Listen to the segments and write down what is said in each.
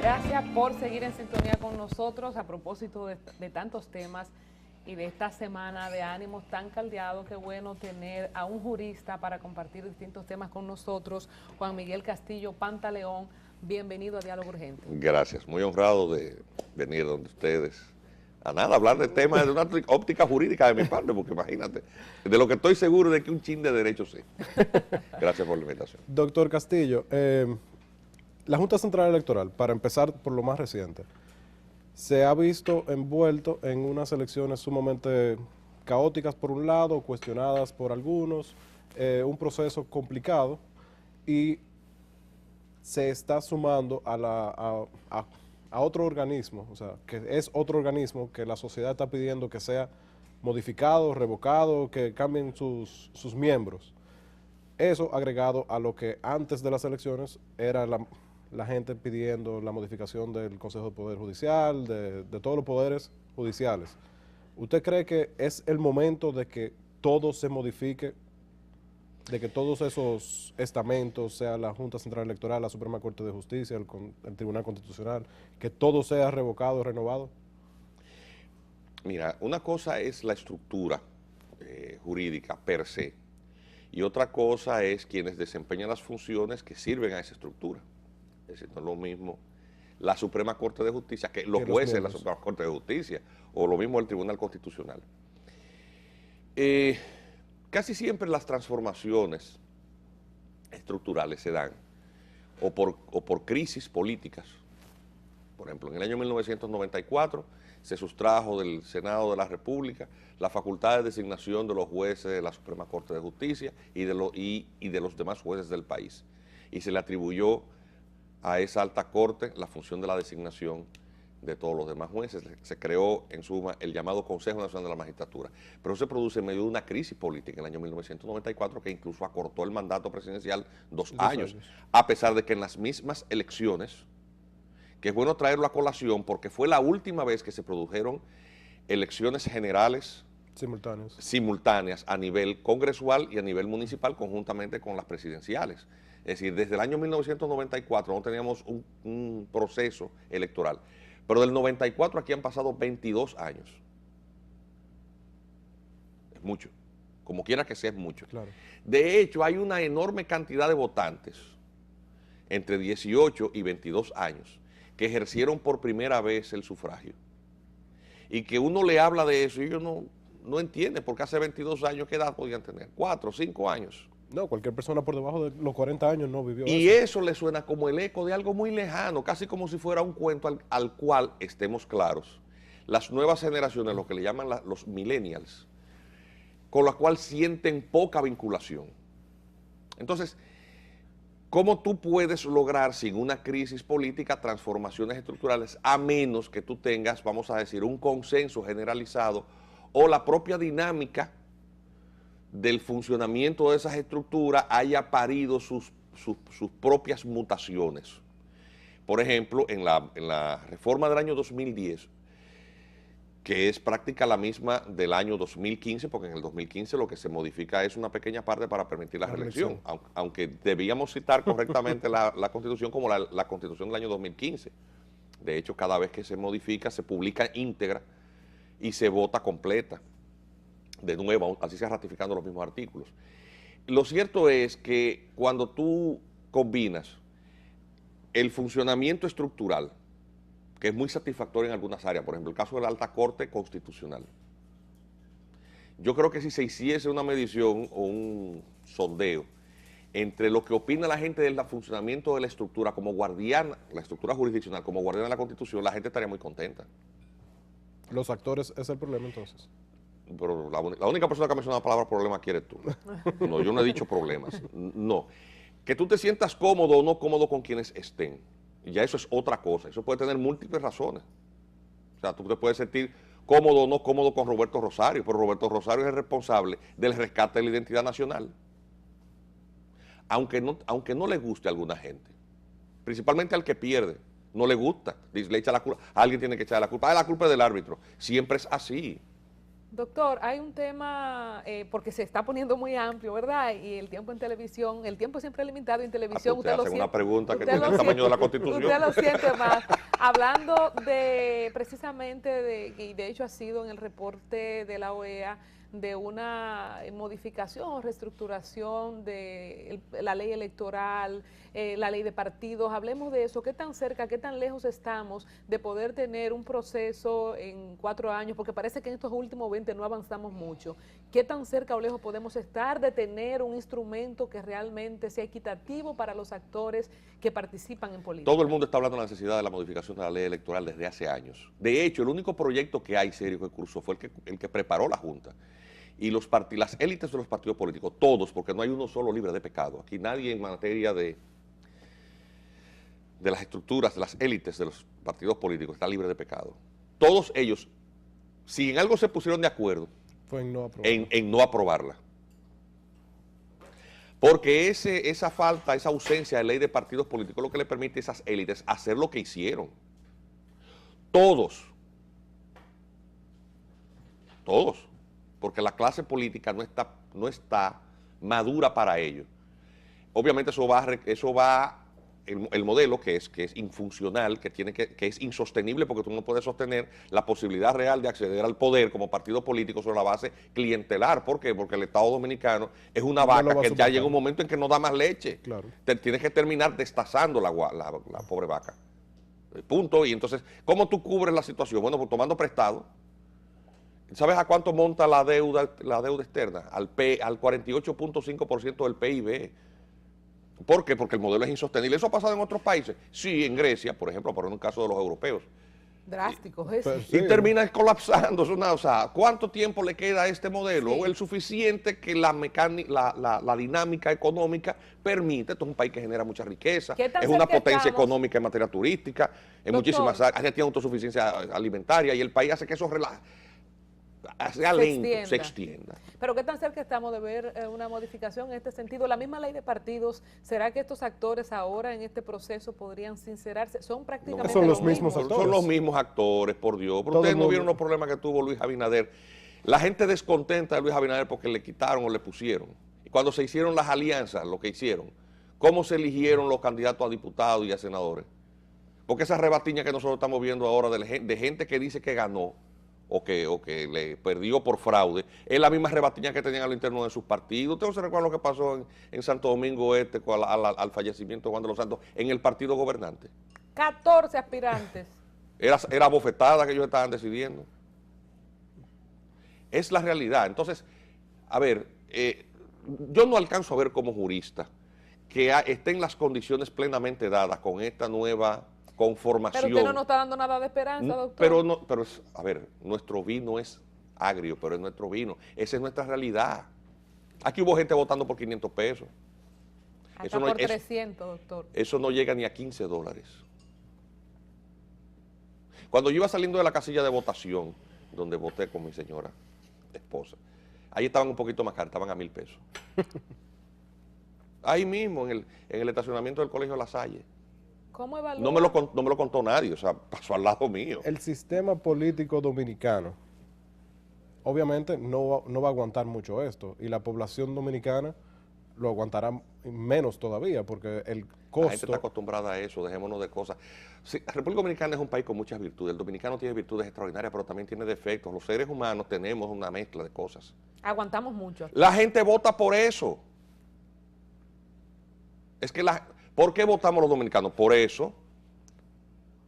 Gracias por seguir en sintonía con nosotros a propósito de tantos temas y de esta semana de ánimos tan caldeados. Qué bueno tener a un jurista para compartir distintos temas con nosotros. Juan Miguel Castillo Pantaleón, bienvenido a Diálogo Urgente. Gracias, muy honrado de venir donde ustedes. A nada, hablar de temas de una óptica jurídica de mi parte, porque imagínate, de lo que estoy seguro de que un chin de derecho sí. Gracias por la invitación. Doctor Castillo, la Junta Central Electoral, para empezar por lo más reciente, se ha visto envuelto en unas elecciones sumamente caóticas por un lado, cuestionadas por algunos, un proceso complicado, y se está sumando a otro organismo, o sea, que es otro organismo que la sociedad está pidiendo que sea modificado, revocado, que cambien sus miembros. Eso agregado a lo que antes de las elecciones era la gente pidiendo la modificación del Consejo de Poder Judicial, de todos los poderes judiciales. ¿Usted cree que es el momento de que todo se modifique, de que todos esos estamentos, sea la Junta Central Electoral, la Suprema Corte de Justicia, el Tribunal Constitucional, que todo sea revocado, renovado? Mira, una cosa es la estructura jurídica per se, y otra cosa es quienes desempeñan las funciones que sirven a esa estructura. Es decir, no es lo mismo la Suprema Corte de Justicia que los jueces de la Suprema Corte de Justicia, o lo mismo el Tribunal Constitucional. Casi siempre las transformaciones estructurales se dan o por crisis políticas. Por ejemplo, en el año 1994 se sustrajo del Senado de la República la facultad de designación de los jueces de la Suprema Corte de Justicia y de los demás jueces del país. Y se le atribuyó a esa alta corte la función de la designación de todos los demás jueces. Se creó, en suma, el llamado Consejo Nacional de la Magistratura. Pero eso se produce en medio de una crisis política en el año 1994 que incluso acortó el mandato presidencial dos años, a pesar de que en las mismas elecciones, que es bueno traerlo a colación porque fue la última vez que se produjeron elecciones generales simultáneas a nivel congresual y a nivel municipal conjuntamente con las presidenciales. Es decir, desde el año 1994 no teníamos un proceso electoral, pero del 94 aquí han pasado 22 años. Es mucho, como quiera que sea es mucho. Claro. De hecho, hay una enorme cantidad de votantes entre 18 y 22 años que ejercieron por primera vez el sufragio. Y que uno le habla de eso y ellos no entienden, porque hace 22 años, ¿qué edad podían tener? 4, 5 años. No, cualquier persona por debajo de los 40 años no vivió y eso le suena como el eco de algo muy lejano, casi como si fuera un cuento al cual, estemos claros, las nuevas generaciones, lo que le llaman los millennials, con la cual sienten poca vinculación. Entonces, ¿cómo tú puedes lograr sin una crisis política transformaciones estructurales a menos que tú tengas, vamos a decir, un consenso generalizado o la propia dinámica del funcionamiento de esas estructuras haya parido sus propias mutaciones? Por ejemplo, en la reforma del año 2010, que es práctica la misma del año 2015, porque en el 2015 lo que se modifica es una pequeña parte para permitir la reelección, aunque debíamos citar correctamente la Constitución como la Constitución del año 2015. De hecho, cada vez que se modifica, se publica íntegra y se vota completa de nuevo, así se van ratificando los mismos artículos. Lo cierto es que cuando tú combinas el funcionamiento estructural, que es muy satisfactorio en algunas áreas, por ejemplo, el caso de la Alta Corte Constitucional. Yo creo que si se hiciese una medición o un sondeo entre lo que opina la gente del funcionamiento de la estructura como guardiana, la estructura jurisdiccional como guardiana de la Constitución, la gente estaría muy contenta. ¿Los actores es el problema entonces? Pero la única persona que ha mencionado la palabra problema aquí eres tú. No, yo no he dicho problemas. No. Que tú te sientas cómodo o no cómodo con quienes estén. Y ya eso es otra cosa. Eso puede tener múltiples razones. O sea, tú te puedes sentir cómodo o no cómodo con Roberto Rosario, pero Roberto Rosario es el responsable del rescate de la identidad nacional. Aunque no le guste a alguna gente. Principalmente al que pierde. No le gusta. Le echa la culpa. Alguien tiene que echar la culpa. La culpa es del árbitro. Siempre es así. Doctor, hay un tema, porque se está poniendo muy amplio, ¿verdad? Y el tiempo en televisión, el tiempo siempre es limitado en televisión. Usted hace una pregunta que usted tiene lo el tamaño siente- de la Constitución. Usted lo siente más. Hablando de, precisamente, y de hecho ha sido en el reporte de la OEA, de una modificación o reestructuración de la ley electoral, la ley de partidos. Hablemos de eso. ¿Qué tan cerca, qué tan lejos estamos de poder tener un proceso en 4 años? Porque parece que en estos últimos 20 no avanzamos mucho. ¿Qué tan cerca o lejos podemos estar de tener un instrumento que realmente sea equitativo para los actores que participan en política? Todo el mundo está hablando de la necesidad de la modificación de la ley electoral desde hace años. De hecho, el único proyecto que hay serio que cursó fue el que preparó la Junta. Y las élites de los partidos políticos, todos, porque no hay uno solo libre de pecado. Aquí nadie en materia de las estructuras, de las élites de los partidos políticos está libre de pecado. Todos ellos, si en algo se pusieron de acuerdo, Fue en no aprobar. en no aprobarla. Porque esa falta, esa ausencia de ley de partidos políticos lo que le permite a esas élites hacer lo que hicieron. Todos. Porque la clase política no está madura para ello. Obviamente eso va el modelo que es infuncional, que es insostenible, porque tú no puedes sostener la posibilidad real de acceder al poder como partido político sobre la base clientelar. ¿Por qué? Porque el Estado Dominicano es una No vaca lo va a que ya soportar. llega un momento en que no da más leche. Claro. Tienes que terminar destazando la pobre vaca. Punto. Y entonces, ¿cómo tú cubres la situación? Bueno, pues tomando prestado. ¿Sabes a cuánto monta la deuda externa? Al 48.5% del PIB. ¿Por qué? Porque el modelo es insostenible. ¿Eso ha pasado en otros países? Sí, en Grecia, por ejemplo, por un caso de los europeos. Drástico, es Pero Y sí, termina colapsando. O sea, ¿cuánto tiempo le queda a este modelo? Sí. El suficiente que la dinámica económica permite. Esto es un país que genera mucha riqueza. ¿Qué tan Es una cerca potencia estamos? económica en materia turística, en Doctor. muchísimas áreas, tiene autosuficiencia alimentaria y el país hace que eso sea lento, se extienda. Pero ¿qué tan cerca estamos de ver una modificación en este sentido? La misma ley de partidos, ¿será que estos actores ahora en este proceso podrían sincerarse? Son prácticamente Son los mismos Son actores. los mismos actores, por Dios. Pero Todo ustedes el no mundo. vieron los problemas que tuvo Luis Abinader. La gente descontenta de Luis Abinader porque le quitaron o le pusieron. Y cuando se hicieron las alianzas, lo que hicieron, ¿cómo se eligieron los candidatos a diputados y a senadores? Porque esa rebatiña que nosotros estamos viendo ahora de gente que dice que ganó o que le perdió por fraude, es la misma rebatiña que tenían a lo interno de sus partidos. ¿Ustedes se recuerdan lo que pasó en Santo Domingo Este al fallecimiento de Juan de los Santos en el partido gobernante? 14 aspirantes. Era bofetada que ellos estaban decidiendo. Es la realidad. Entonces, a ver, yo no alcanzo a ver como jurista que estén las condiciones plenamente dadas con esta nueva conformación. Pero usted no nos está dando nada de esperanza, doctor. Pero a ver, nuestro vino es agrio, pero es nuestro vino. Esa es nuestra realidad. Aquí hubo gente votando por 500 pesos. Acá Eso no- por eso- 300, doctor. Eso no llega ni a $15. Cuando yo iba saliendo de la casilla de votación, donde voté con mi señora esposa, ahí estaban un poquito más caros, estaban a $1,000. Ahí mismo, en el estacionamiento del Colegio La Salle. ¿Cómo evalúa? No me lo contó nadie, o sea, pasó al lado mío. el sistema político dominicano obviamente no va a aguantar mucho esto y la población dominicana lo aguantará menos todavía porque el La gente costo... está acostumbrada a eso, dejémonos de cosas. Sí, la República Dominicana es un país con muchas virtudes. El dominicano tiene virtudes extraordinarias, pero también tiene defectos. Los seres humanos tenemos una mezcla de cosas. Aguantamos mucho. La gente vota por eso. Es que ¿por qué votamos los dominicanos? Por eso,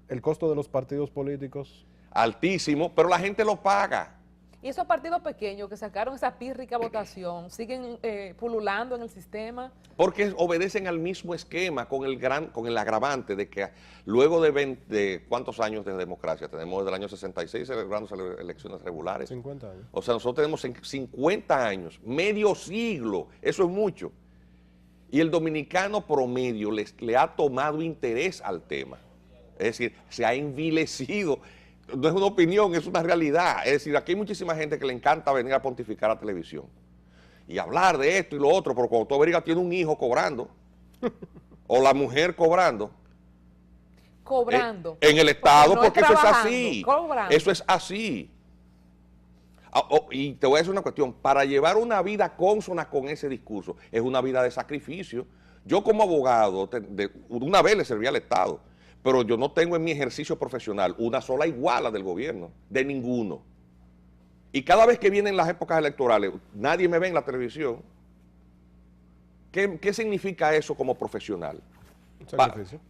El costo de los partidos políticos, altísimo, pero la gente lo paga. Y esos partidos pequeños que sacaron esa pírrica votación, ¿siguen pululando en el sistema? Porque obedecen al mismo esquema con el agravante de que luego de ¿cuántos años de democracia? Tenemos desde el año 66 celebrando elecciones regulares. 50 años. O sea, nosotros tenemos 50 años, medio siglo, eso es mucho. Y el dominicano promedio le ha tomado interés al tema. Es decir, se ha envilecido. No es una opinión, es una realidad. Es decir, aquí hay muchísima gente que le encanta venir a pontificar a la televisión y hablar de esto y lo otro, pero cuando tú averiguas tiene un hijo cobrando o la mujer cobrando. Cobrando. En el Estado, no es porque eso es trabajando, así. cobrando. Eso es así. Y te voy a decir una cuestión, para llevar una vida consona con ese discurso, es una vida de sacrificio. Yo como abogado, una vez le serví al Estado, pero yo no tengo en mi ejercicio profesional una sola iguala del gobierno, de ninguno. Y cada vez que vienen las épocas electorales, nadie me ve en la televisión. ¿Qué significa eso como profesional? Un sacrificio.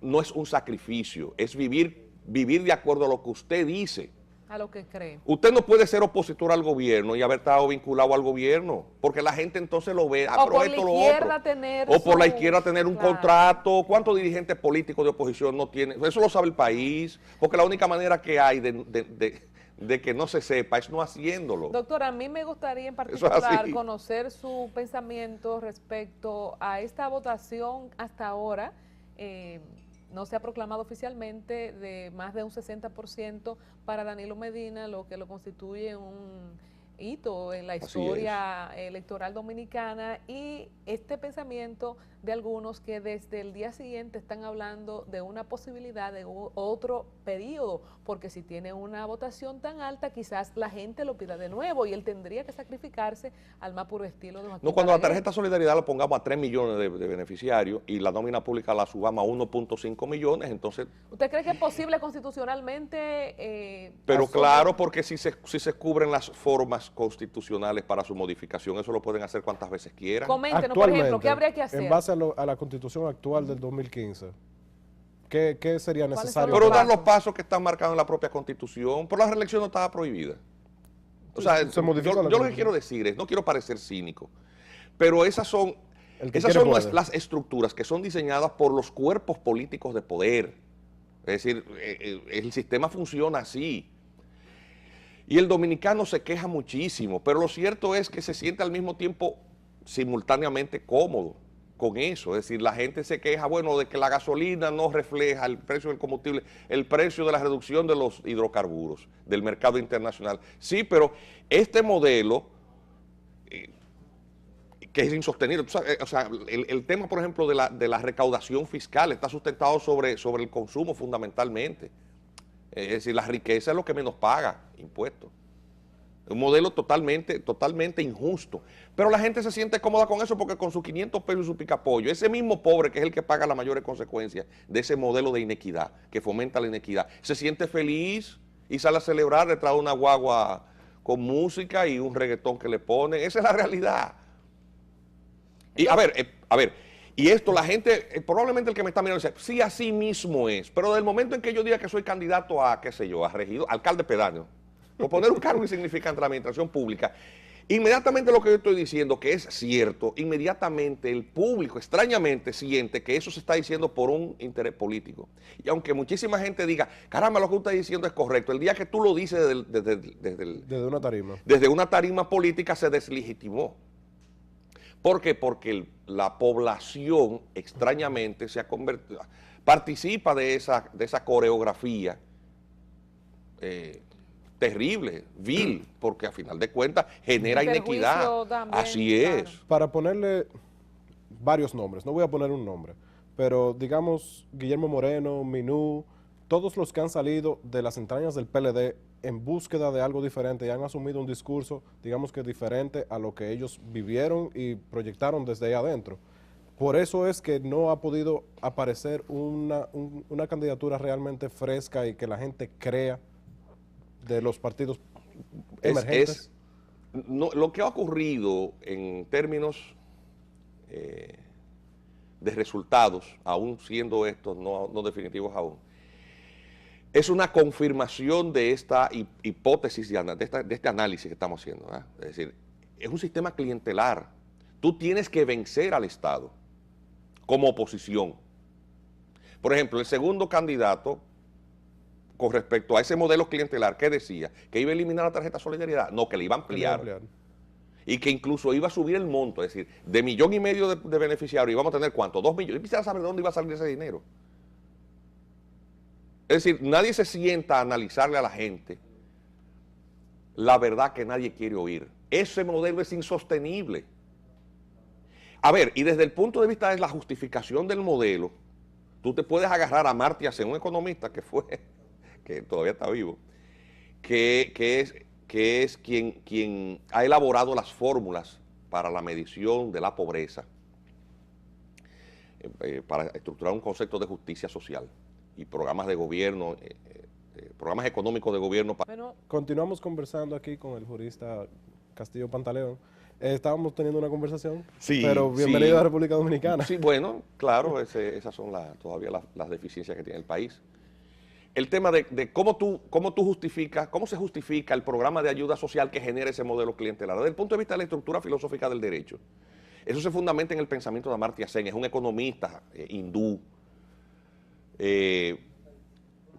No es un sacrificio, es vivir de acuerdo a lo que usted dice. A lo que cree. Usted no puede ser opositor al gobierno y haber estado vinculado al gobierno, porque la gente entonces lo ve, O por la izquierda tener o por la izquierda tener un claro. contrato. ¿Cuántos dirigentes políticos de oposición no tienen? Eso lo sabe el país, porque la única manera que hay de que no se sepa es no haciéndolo. Doctor, a mí me gustaría en Eso es particular así. conocer su pensamiento respecto a esta votación hasta ahora. No se ha proclamado oficialmente de más de un 60% para Danilo Medina, lo que lo constituye un hito en la Así historia electoral dominicana, y este pensamiento de algunos que desde el día siguiente están hablando de una posibilidad de otro periodo, porque si tiene una votación tan alta, quizás la gente lo pida de nuevo y él tendría que sacrificarse al más puro estilo de Joaquín No, cuando la Balaguer. tarjeta Solidaridad lo pongamos a 3 millones de beneficiarios y la nómina pública la subamos a 1.5 millones, entonces... ¿Usted cree que es posible constitucionalmente? Pero asumir? claro, porque si se cubren las formas constitucionales para su modificación, eso lo pueden hacer cuantas veces quieran. Coméntenos, por ejemplo, ¿qué habría que hacer? En base a la constitución actual del 2015, ¿qué sería ¿Cuáles son necesario? los Pero dar pasos? los pasos que están marcados en la propia Constitución. Por la reelección no estaba prohibida. O sea, Se modificó yo la lo que Constitución. quiero decir es, no quiero parecer cínico, pero esas son El que quiere puede. las estructuras que son diseñadas por los cuerpos políticos de poder. Es decir, el sistema funciona así. Y el dominicano se queja muchísimo, pero lo cierto es que se siente al mismo tiempo simultáneamente cómodo con eso. Es decir, la gente se queja, bueno, de que la gasolina no refleja el precio del combustible, el precio de la reducción de los hidrocarburos del mercado internacional. Sí, pero este modelo, que es insostenible, o sea, el tema, por ejemplo, de la recaudación fiscal está sustentado sobre el consumo fundamentalmente. Es decir, la riqueza es lo que menos paga impuestos. Un modelo totalmente injusto. Pero la gente se siente cómoda con eso porque con sus 500 pesos y su picapollo, ese mismo pobre que es el que paga las mayores consecuencias de ese modelo de inequidad, que fomenta la inequidad, se siente feliz y sale a celebrar detrás de una guagua con música y un reggaetón que le ponen. Esa es la realidad. Y a ver, y esto la gente, probablemente el que me está mirando dice, sí, así mismo es, pero del momento en que yo diga que soy candidato a, qué sé yo, a regidor, alcalde pedáneo, por poner un cargo insignificante en la administración pública, inmediatamente lo que yo estoy diciendo que es cierto, inmediatamente el público extrañamente siente que eso se está diciendo por un interés político. Y aunque muchísima gente diga, caramba, lo que usted está diciendo es correcto, el día que tú lo dices Desde una tarima. desde una tarima política se deslegitimó. ¿Por qué? Porque la población extrañamente se ha convertido, participa de esa coreografía terrible, vil, porque a final de cuentas genera Y perjuicio inequidad. también, Así claro. es. Para ponerle varios nombres, no voy a poner un nombre, pero digamos Guillermo Moreno, Minú, todos los que han salido de las entrañas del PLD en búsqueda de algo diferente y han asumido un discurso, digamos que diferente a lo que ellos vivieron y proyectaron desde ahí adentro. Por eso es que no ha podido aparecer una candidatura realmente fresca y que la gente crea de los partidos emergentes. Lo que ha ocurrido en términos de resultados, aún siendo estos no definitivos aún, es una confirmación de esta hipótesis, de este análisis que estamos haciendo, ¿verdad? Es decir, es un sistema clientelar. Tú tienes que vencer al Estado como oposición. Por ejemplo, el segundo candidato, con respecto a ese modelo clientelar, ¿qué decía? Que iba a eliminar la tarjeta Solidaridad. No, que le iba a ampliar. Y que incluso iba a subir el monto, es decir, de 1,5 millones de beneficiarios íbamos a tener ¿cuánto? 2 millones. Yo quisiera saber de dónde iba a salir ese dinero. Es decir, nadie se sienta a analizarle a la gente la verdad que nadie quiere oír. Ese modelo es insostenible. A ver, y desde el punto de vista de la justificación del modelo, tú te puedes agarrar a Amartya Sen, un economista que todavía está vivo, que que es quien ha elaborado las fórmulas para la medición de la pobreza, para estructurar un concepto de justicia social y programas de gobierno, programas económicos de gobierno. Bueno, Continuamos conversando aquí con el jurista Castillo Pantaleón. Estábamos teniendo una conversación, Sí, pero bienvenido sí. a República Dominicana. Sí, bueno, claro, esas son todavía las deficiencias que tiene el país. El tema de cómo tú justificas, cómo se justifica el programa de ayuda social que genera ese modelo clientelar. Desde el punto de vista de la estructura filosófica del derecho, eso se fundamenta en el pensamiento de Amartya Sen, es un economista hindú,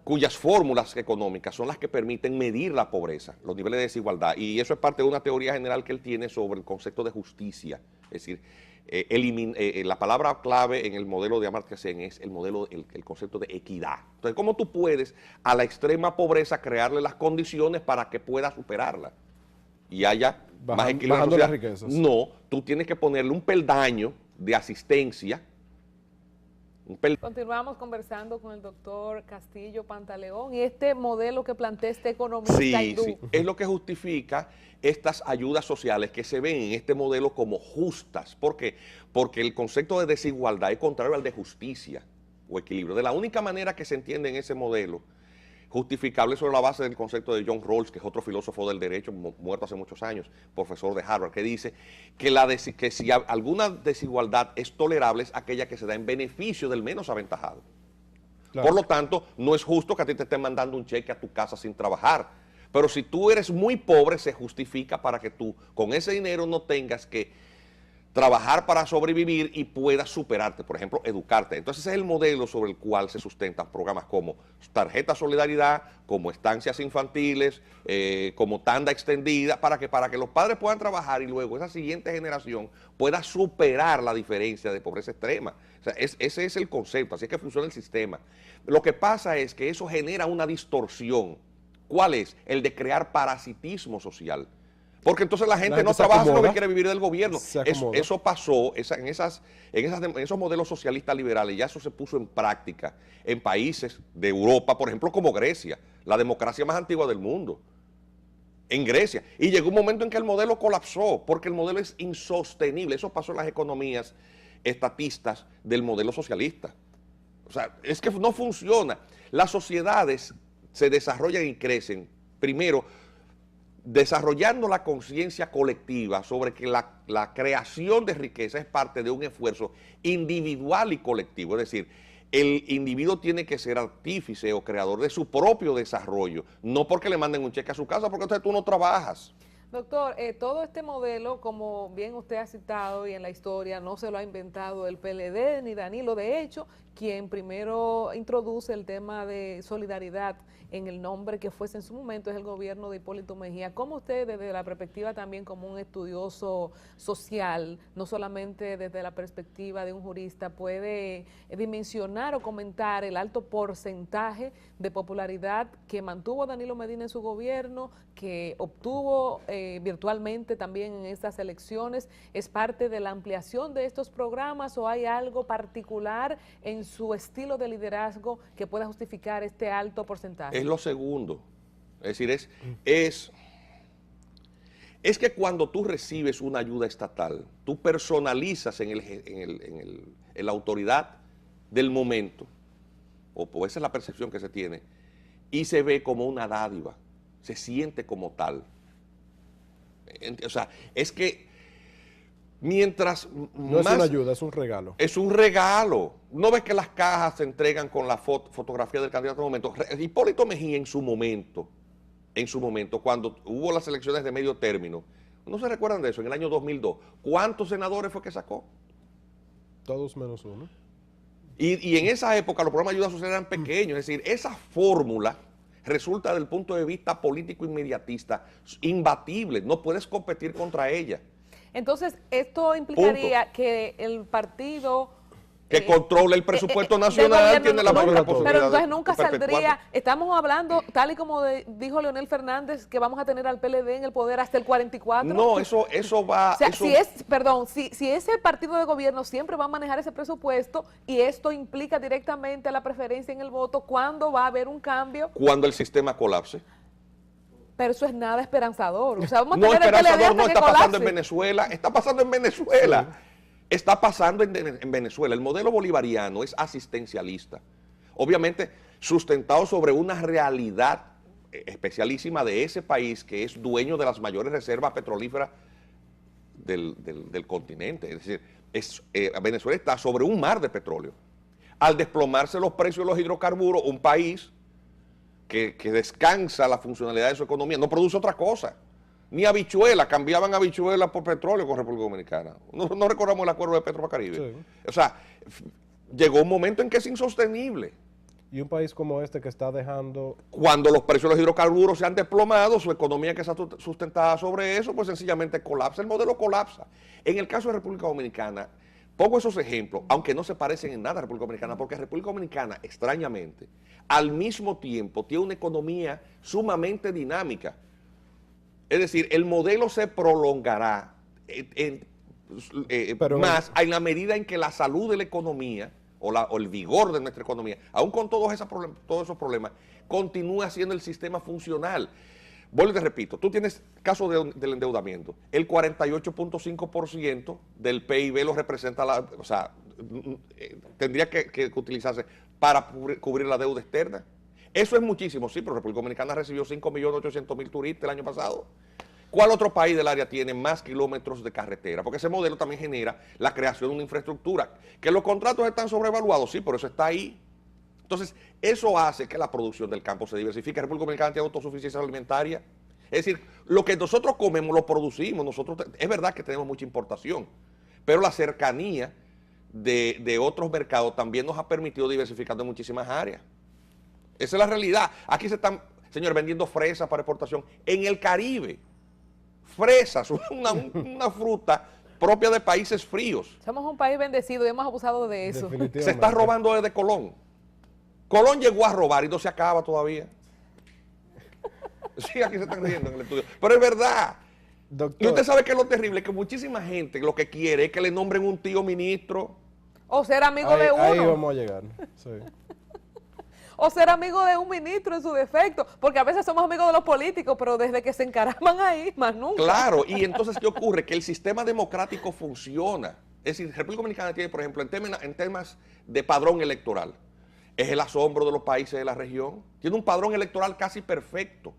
cuyas fórmulas económicas son las que permiten medir la pobreza, los niveles de desigualdad, y eso es parte de una teoría general que él tiene sobre el concepto de justicia, es decir, la palabra clave en el modelo de Amartya Sen es el concepto de equidad. Entonces, ¿cómo tú puedes a la extrema pobreza crearle las condiciones para que pueda superarla y haya más equilibrio bajando social? las riquezas. No, tú tienes que ponerle un peldaño de asistencia. continuamos conversando con el doctor Castillo Pantaleón y este modelo que plantea este economista Sí, hindú. sí, es lo que justifica estas ayudas sociales que se ven en este modelo como justas. ¿Por qué? Porque el concepto de desigualdad es contrario al de justicia o equilibrio. De la única manera que se entiende en ese modelo, justificable sobre la base del concepto de John Rawls, que es otro filósofo del derecho, muerto hace muchos años, profesor de Harvard, que dice que si alguna desigualdad es tolerable es aquella que se da en beneficio del menos aventajado. Claro. Por lo tanto, no es justo que a ti te estén mandando un cheque a tu casa sin trabajar. Pero si tú eres muy pobre, se justifica para que tú con ese dinero no tengas que trabajar para sobrevivir y puedas superarte, por ejemplo, educarte. Entonces ese es el modelo sobre el cual se sustentan programas como Tarjeta Solidaridad, como estancias infantiles, como tanda extendida, para que los padres puedan trabajar y luego esa siguiente generación pueda superar la diferencia de pobreza extrema. O sea, ese es el concepto, así es que funciona el sistema. Lo que pasa es que eso genera una distorsión. ¿Cuál es? El de crear parasitismo social. Porque entonces la gente no trabaja sino que quiere vivir del gobierno. Eso pasó en esos modelos socialistas liberales, ya eso se puso en práctica en países de Europa, por ejemplo, como Grecia, la democracia más antigua del mundo. En Grecia. Y llegó un momento en que el modelo colapsó, porque el modelo es insostenible. Eso pasó en las economías estatistas del modelo socialista. O sea, es que no funciona. Las sociedades se desarrollan y crecen, primero, desarrollando la conciencia colectiva sobre que la creación de riqueza es parte de un esfuerzo individual y colectivo. Es decir, el individuo tiene que ser artífice o creador de su propio desarrollo, no porque le manden un cheque a su casa, porque entonces tú no trabajas. Doctor, todo este modelo, como bien usted ha citado y en la historia, no se lo ha inventado el PLD ni Danilo. De hecho, quien primero introduce el tema de solidaridad en el nombre que fuese en su momento es el gobierno de Hipólito Mejía. ¿Cómo usted, desde la perspectiva también como un estudioso social, no solamente desde la perspectiva de un jurista, puede dimensionar o comentar el alto porcentaje de popularidad que mantuvo Danilo Medina en su gobierno, que obtuvo virtualmente también en estas elecciones? ¿Es parte de la ampliación de estos programas o hay algo particular en su estilo de liderazgo que pueda justificar este alto porcentaje? Es lo segundo. Es decir, es que cuando tú recibes una ayuda estatal, tú personalizas en la autoridad del momento, o pues esa es la percepción que se tiene, y se ve como una dádiva, se siente como tal. O sea, es que mientras no más, es una ayuda, es un regalo. Es un regalo. ¿No ves que las cajas se entregan con la fotografía del candidato en el momento? Hipólito Mejía en su momento, cuando hubo las elecciones de medio término, ¿no se recuerdan de eso? En el año 2002, ¿cuántos senadores fue que sacó? Todos menos uno. Y en esa época los programas de ayuda social eran pequeños, es decir, esa fórmula resulta desde el punto de vista político inmediatista imbatible, no puedes competir contra ella. Entonces, esto implicaría que el partido que controla el presupuesto nacional tiene la mayor posibilidad. Pero entonces nunca saldría, estamos hablando, tal y como dijo Leonel Fernández, que vamos a tener al PLD en el poder hasta el 44. No, eso va... O sea, si ese partido de gobierno siempre va a manejar ese presupuesto y esto implica directamente la preferencia en el voto, ¿cuándo va a haber un cambio? Cuando el sistema colapse. Pero eso es nada esperanzador. O sea, vamos a No tener el PLD esperanzador, hasta no que está pasando en colapse. Venezuela, está pasando en Venezuela. Está pasando en Venezuela. El modelo bolivariano es asistencialista. Obviamente sustentado sobre una realidad especialísima de ese país que es dueño de las mayores reservas petrolíferas del continente. Es decir, Venezuela está sobre un mar de petróleo. Al desplomarse los precios de los hidrocarburos, un país que descansa la funcionalidad de su economía, no produce otra cosa. Ni habichuelas, cambiaban habichuelas por petróleo con República Dominicana. No recordamos el acuerdo de Petrobras-Caribe. Sí. O sea, llegó un momento en que es insostenible. Y un país como este que está dejando... Cuando los precios de los hidrocarburos se han desplomado, su economía que está sustentada sobre eso, pues sencillamente colapsa. El modelo colapsa. En el caso de República Dominicana, pongo esos ejemplos, aunque no se parecen en nada a República Dominicana, porque República Dominicana, extrañamente, al mismo tiempo tiene una economía sumamente dinámica. Es decir, el modelo se prolongará más en la medida en que la salud de la economía o el vigor de nuestra economía, aún con todos esos problemas, continúa siendo el sistema funcional. Vuelvo y te repito, tú tienes caso del endeudamiento, el 48.5% del PIB lo representa, o sea, tendría que utilizarse para cubrir la deuda externa. Eso es muchísimo, sí, pero República Dominicana recibió 5.800.000 turistas el año pasado. ¿Cuál otro país del área tiene más kilómetros de carretera? Porque ese modelo también genera la creación de una infraestructura. Que los contratos están sobrevaluados, sí, pero eso está ahí. Entonces, eso hace que la producción del campo se diversifique. República Dominicana tiene autosuficiencia alimentaria. Es decir, lo que nosotros comemos lo producimos. Es verdad que tenemos mucha importación, pero la cercanía de otros mercados también nos ha permitido diversificar en muchísimas áreas. Esa es la realidad. Aquí se están, señores, vendiendo fresas para exportación. En el Caribe, fresas, una fruta propia de países fríos. Somos un país bendecido y hemos abusado de eso. Se está robando desde Colón. Colón llegó a robar y no se acaba todavía. Sí, aquí se están riendo en el estudio. Pero es verdad. Doctor, Y usted sabe que es lo terrible, que muchísima gente lo que quiere es que le nombren un tío ministro. O ser amigo de uno. ahí vamos a llegar. Sí. O ser amigo de un ministro en su defecto, porque a veces somos amigos de los políticos, pero desde que se encaraman ahí, más nunca. Claro, y entonces, ¿qué ocurre? Que el sistema democrático funciona. Es decir, República Dominicana tiene, por ejemplo, en temas de padrón electoral, es el asombro de los países de la región. Tiene un padrón electoral casi perfecto.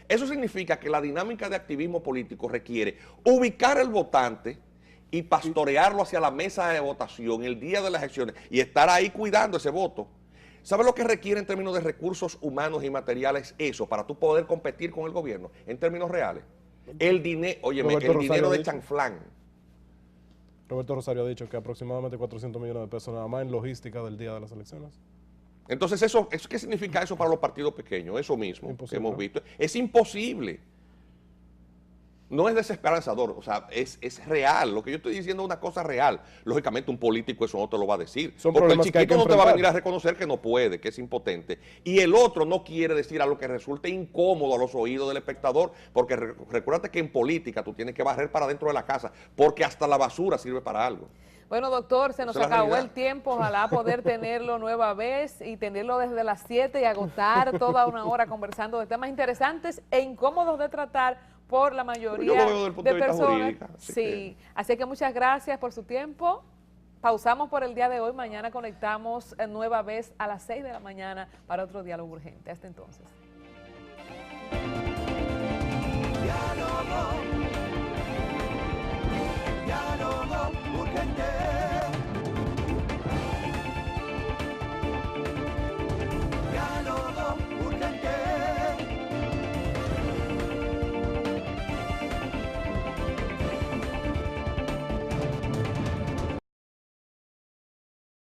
Eso significa que la dinámica de activismo político requiere ubicar al votante y pastorearlo hacia la mesa de votación el día de las elecciones y estar ahí cuidando ese voto. ¿Sabe lo que requiere en términos de recursos humanos y materiales eso para tú poder competir con el gobierno en términos reales? El dinero, óyeme, el dinero de chanflán. Roberto Rosario ha dicho que aproximadamente 400 millones de pesos nada más en logística del día de las elecciones. Entonces, ¿qué significa eso para los partidos pequeños? Eso mismo Imposible. que hemos visto. Es imposible. No es desesperanzador, o sea, es real. Lo que yo estoy diciendo es una cosa real. Lógicamente un político eso no te lo va a decir. Son porque el problemas que hay chiquito que no te va a enfrentar. venir a reconocer que no puede, que es impotente. Y el otro no quiere decir algo que resulte incómodo a los oídos del espectador, porque recuérdate que en política tú tienes que barrer para dentro de la casa, porque hasta la basura sirve para algo. Bueno, doctor, se nos Esa es la acabó realidad. el tiempo. Ojalá poder tenerlo nueva vez y tenerlo desde las 7 y agotar toda una hora conversando de temas interesantes e incómodos de tratar por la mayoría Yo lo veo desde el punto de vista personas. jurídico, así Sí, así que muchas gracias por su tiempo. Pausamos por el día de hoy. Mañana conectamos nueva vez a las 6 de la mañana para otro diálogo urgente. Hasta entonces.